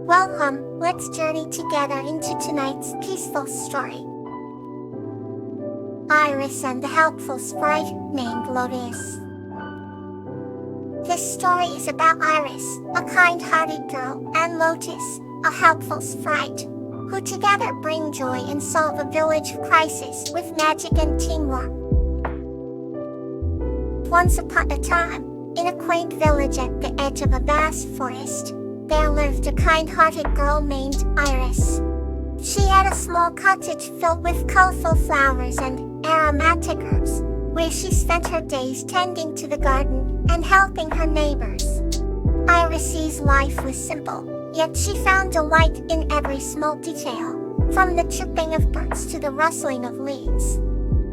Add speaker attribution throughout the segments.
Speaker 1: Welcome, let's journey together into tonight's peaceful story. Iris and the helpful sprite named Lotus. This story is about Iris, a kind-hearted girl, and Lotus, a helpful sprite, who together bring joy and solve a village crisis with magic and teamwork. Once upon a time, in a quaint village at the edge of a vast forest, there lived a kind-hearted girl named Iris. She had a small cottage filled with colorful flowers and aromatic herbs, where she spent her days tending to the garden and helping her neighbors. Iris's life was simple, yet she found delight in every small detail, from the chirping of birds to the rustling of leaves.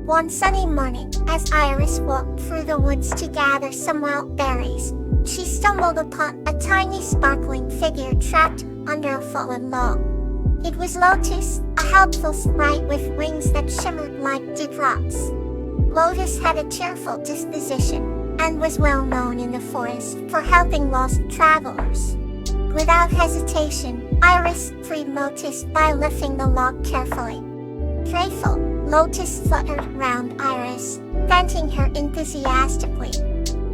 Speaker 1: One sunny morning, as Iris walked through the woods to gather some wild berries, she stumbled upon a tiny sparkling figure trapped under a fallen log. It was Lotus, a helpful sprite with wings that shimmered like dewdrops. Lotus had a cheerful disposition, and was well known in the forest for helping lost travelers. Without hesitation, Iris freed Lotus by lifting the log carefully. Playful, Lotus fluttered around Iris, thanking her enthusiastically.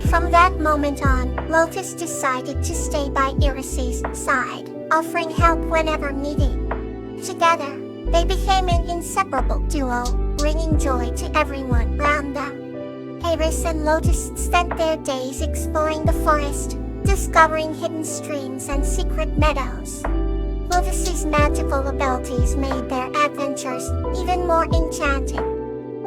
Speaker 1: From that moment on, Lotus decided to stay by Iris's side, offering help whenever needed. Together, they became an inseparable duo, bringing joy to everyone around them. Iris and Lotus spent their days exploring the forest, discovering hidden streams and secret meadows. Lotus's magical abilities made their adventures even more enchanting.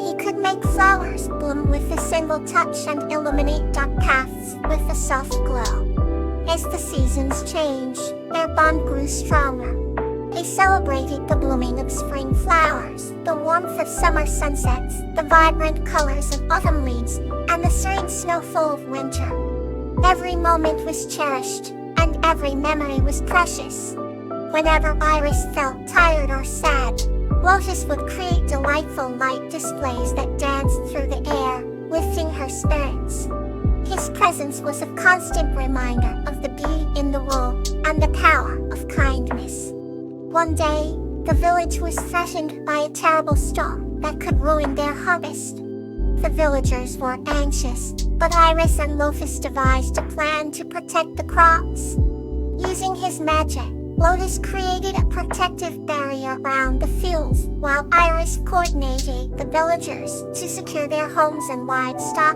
Speaker 1: He could make flowers bloom with a single touch and illuminate dark paths with a soft glow. As the seasons changed, their bond grew stronger. They celebrated the blooming of spring flowers, the warmth of summer sunsets, the vibrant colors of autumn leaves, and the serene snowfall of winter. Every moment was cherished, and every memory was precious. Whenever Iris felt tired or sad, Lotus would create delightful light displays that danced through the air, lifting her spirits. His presence was a constant reminder of the beauty in the world and the power of kindness. One day, the village was threatened by a terrible storm that could ruin their harvest. The villagers were anxious, but Iris and Lotus devised a plan to protect the crops. Using his magic, Lotus created a protective barrier around the fields, while Iris coordinated the villagers to secure their homes and livestock.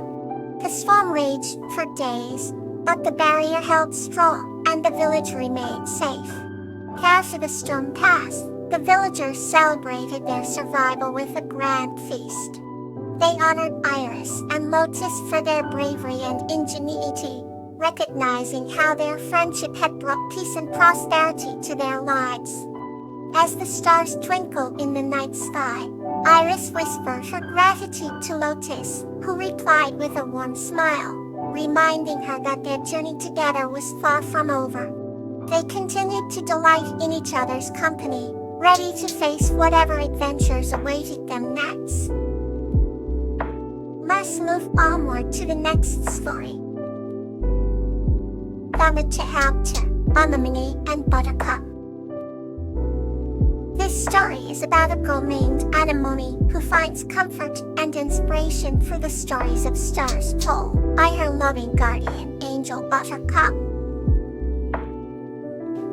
Speaker 1: The storm raged for days, but the barrier held strong, and the village remained safe. After the storm passed, the villagers celebrated their survival with a grand feast. They honored Iris and Lotus for their bravery and ingenuity, recognizing how their friendship had brought peace and prosperity to their lives. As the stars twinkled in the night sky, Iris whispered her gratitude to Lotus, who replied with a warm smile, reminding her that their journey together was far from over. They continued to delight in each other's company, ready to face whatever adventures awaited them next. Let's move onward to the next story. Chapter, Anemone and Buttercup. This story is about a girl named Anemone who finds comfort and inspiration through the stories of stars told by her loving guardian angel Buttercup.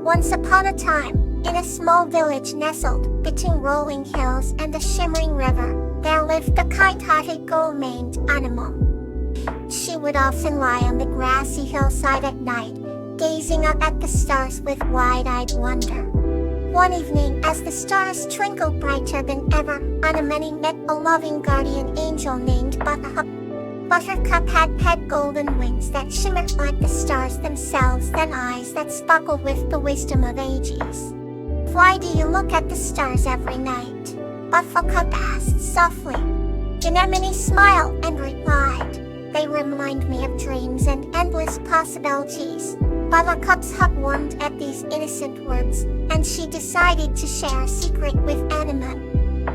Speaker 1: Once upon a time, in a small village nestled between rolling hills and a shimmering river, there lived a kind-hearted girl named Anemone. She would often lie on the grassy hillside at night, gazing up at the stars with wide-eyed wonder. One evening, as the stars twinkled brighter than ever, Anemone met a loving guardian angel named Buttercup. Buttercup had golden wings that shimmered like the stars themselves, and eyes that sparkled with the wisdom of ages. "Why do you look at the stars every night?" Buttercup asked softly. Anemone smiled and replied, "They remind me of dreams and endless possibilities." Buttercup's heart warmed at these innocent words, and she decided to share a secret with Anemone.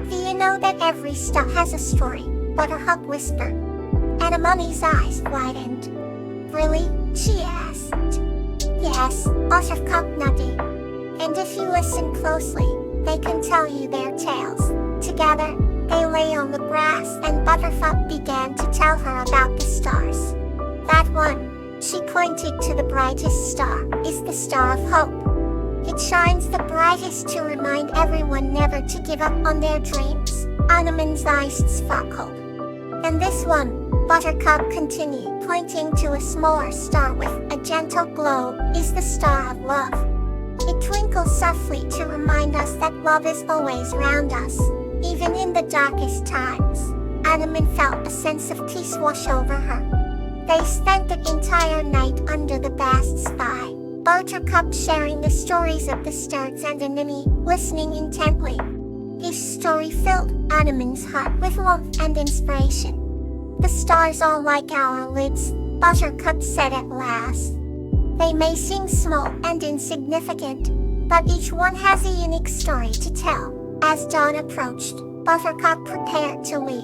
Speaker 1: "Do you know that every star has a story?" Buttercup whispered. Anemone's eyes widened. "Really?" she asked. "Yes," Buttercup nodded. And if you listen closely, they can tell you their tales. Together, they lay on the grass and Buttercup began to tell her about the stars. That one, she pointed to the brightest star, is the star of hope. It shines the brightest to remind everyone never to give up on their dreams. Animan's eyes sparkled. And this one, Buttercup continued, pointing to a smaller star with a gentle glow, is the star of love. It twinkles softly to remind us that love is always around us, even in the darkest times. Animan felt a sense of peace wash over her. They spent the entire night under the vast sky, Buttercup sharing the stories of the stars and Anemone, listening intently. Each story filled Animan's heart with warmth and inspiration. The stars are like our lids, Buttercup said at last. They may seem small and insignificant, but each one has a unique story to tell. As dawn approached, Buttercup prepared to leave.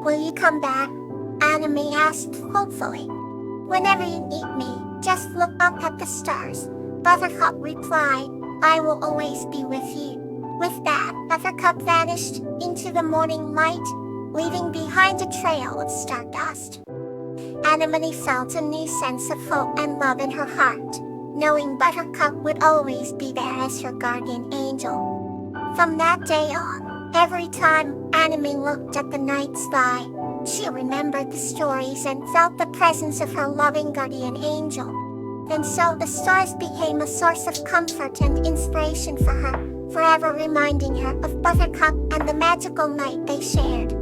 Speaker 1: Will you come back? Anemone asked hopefully. Whenever you need me, just look up at the stars, Buttercup replied. I will always be with you. With that, Buttercup vanished into the morning light, leaving behind a trail of stardust. Anemone felt a new sense of hope and love in her heart, knowing Buttercup would always be there as her guardian angel. From that day on, every time Anemone looked at the night sky, she remembered the stories and felt the presence of her loving guardian angel. And so the stars became a source of comfort and inspiration for her, forever reminding her of Buttercup and the magical night they shared.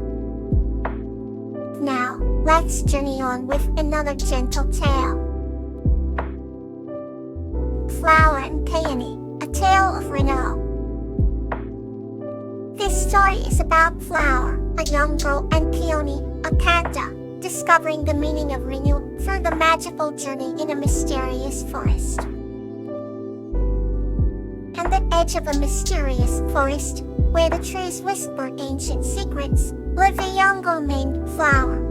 Speaker 1: Now, let's journey on with another gentle tale. Flower and Peony, a tale of Renault. This story is about Flower, a young girl, and Peony, a panda, discovering the meaning of renewal through the magical journey in a mysterious forest. At the edge of a mysterious forest, where the trees whisper ancient secrets, lived a young girl named Flower.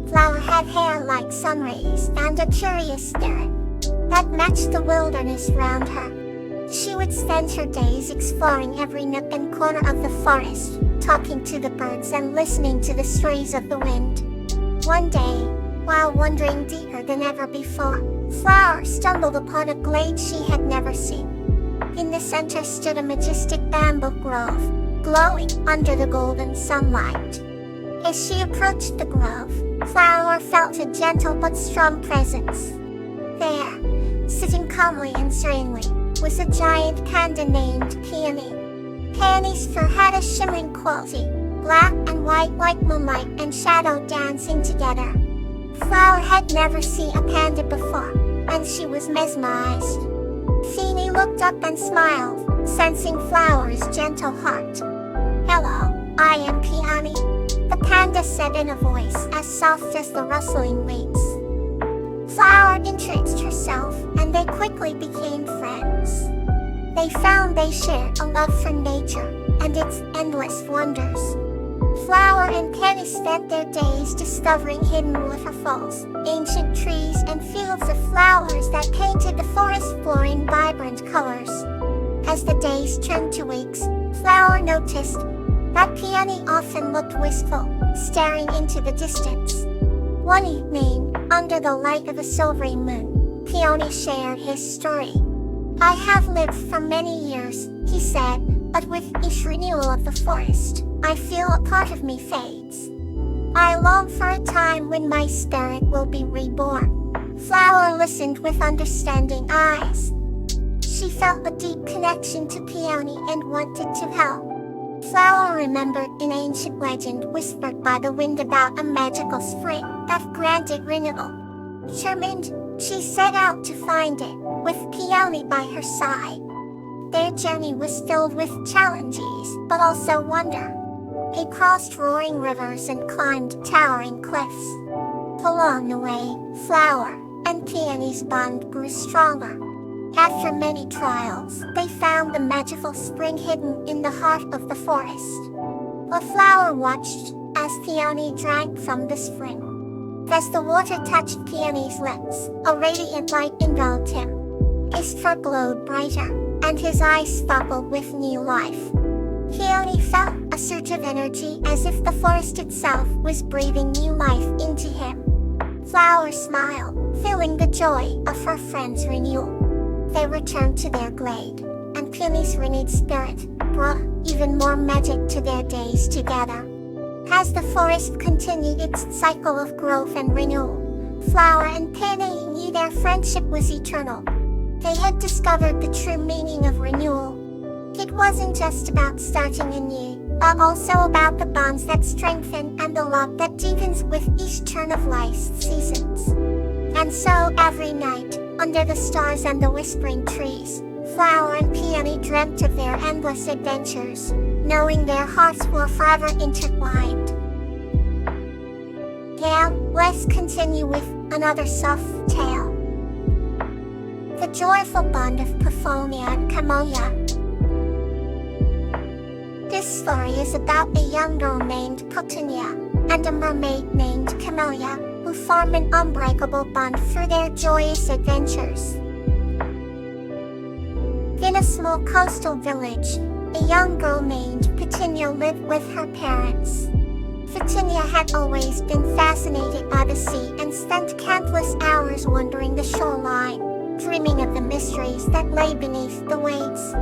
Speaker 1: Flower had hair like sun rays and a curious spirit that matched the wilderness round her. She would spend her days exploring every nook and corner of the forest, talking to the birds and listening to the stories of the wind. One day, while wandering deeper than ever before, Flower stumbled upon a glade she had never seen. In the center stood a majestic bamboo grove, glowing under the golden sunlight. As she approached the grove, Flower felt a gentle but strong presence. There, sitting calmly and serenely, was a giant panda named Peony. Peony's fur had a shimmering quality, black and white like moonlight and shadow dancing together. Flower had never seen a panda before, and she was mesmerized. Peony looked up and smiled, sensing Flower's gentle heart. Hello, I am Peony, the panda said in a voice as soft as the rustling leaves. Flower introduced herself, and they quickly became friends. They found they shared a love for nature and its endless wonders. Flower and Peony spent their days discovering hidden waterfalls, ancient trees, and fields of flowers that painted the forest floor in vibrant colors. As the days turned to weeks, Flower noticed that Peony often looked wistful, staring into the distance. One evening, under the light of a silvery moon, Peony shared his story. I have lived for many years, he said, but with each renewal of the forest, I feel a part of me fades. I long for a time when my spirit will be reborn. Flower listened with understanding eyes. She felt a deep connection to Peony and wanted to help. Flower remembered an ancient legend whispered by the wind about a magical spring that granted renewal. Determined, she set out to find it, with Peony by her side. Their journey was filled with challenges, but also wonder. They crossed roaring rivers and climbed towering cliffs. Along the way, Flower and Peony's bond grew stronger. After many trials, they found the magical spring hidden in the heart of the forest. A Flower watched as Peony drank from the spring. As the water touched Peony's lips, a radiant light enveloped him. His fur glowed brighter, and his eyes sparkled with new life. Peony felt a surge of energy as if the forest itself was breathing new life into him. Flower smiled, feeling the joy of her friend's renewal. They returned to their glade, and Peony's renewed spirit brought even more magic to their days together. As the forest continued its cycle of growth and renewal, Flower and Peony knew their friendship was eternal. They had discovered the true meaning of renewal. It wasn't just about starting anew, but also about the bonds that strengthen and the love that deepens with each turn of life's seasons. And so every night, under the stars and the whispering trees, Flower and Peony dreamt of their endless adventures, knowing their hearts were forever intertwined. Now, let's continue with another soft tale. The Joyful Bond of Perfonia and Camellia. This story is about a young girl named Petunia and a mermaid named Camellia who form an unbreakable bond through their joyous adventures. In a small coastal village, a young girl named Petunia lived with her parents. Petunia had always been fascinated by the sea and spent countless hours wandering the shoreline, dreaming of the mysteries that lay beneath the waves.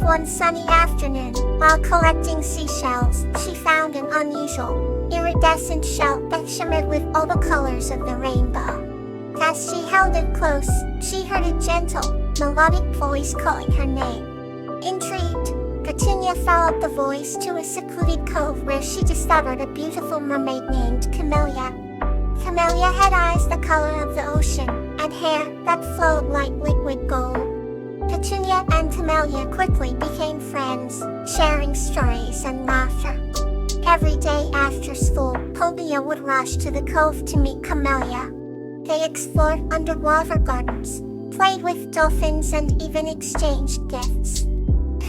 Speaker 1: One sunny afternoon, while collecting seashells, she found an unusual, iridescent shell that shimmered with all the colors of the rainbow. As she held it close, she heard a gentle, melodic voice calling her name. Intrigued, Petunia followed the voice to a secluded cove where she discovered a beautiful mermaid named Camellia. Camellia had eyes the color of the ocean, and hair that flowed like liquid gold. Petunia and Camellia quickly became friends, sharing stories and laughter. Every day after school, Petunia would rush to the cove to meet Camellia. They explored underwater gardens, played with dolphins, and even exchanged gifts.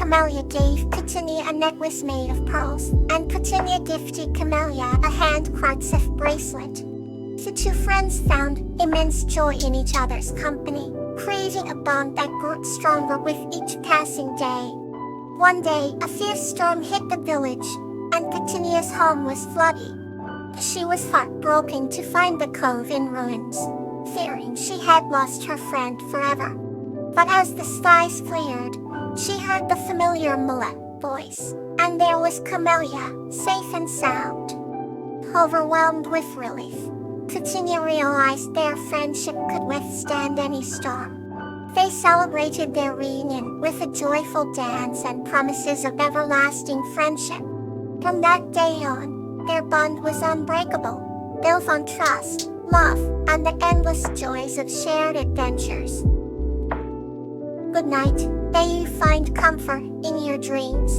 Speaker 1: Camellia gave Petunia a necklace made of pearls, and Petunia gifted Camellia a handcrafted bracelet. The two friends found immense joy in each other's company, creating a bond that grew stronger with each passing day. One day, a fierce storm hit the village, and Petunia's home was flooded. She was heartbroken to find the cove in ruins, fearing she had lost her friend forever. But as the skies cleared, she heard the familiar melodic voice, and there was Camellia, safe and sound. Overwhelmed with relief, Petunia realized their friendship could withstand any storm. They celebrated their reunion with a joyful dance and promises of everlasting friendship. From that day on, their bond was unbreakable, built on trust, love, and the endless joys of shared adventures. Good night. May you find comfort in your dreams.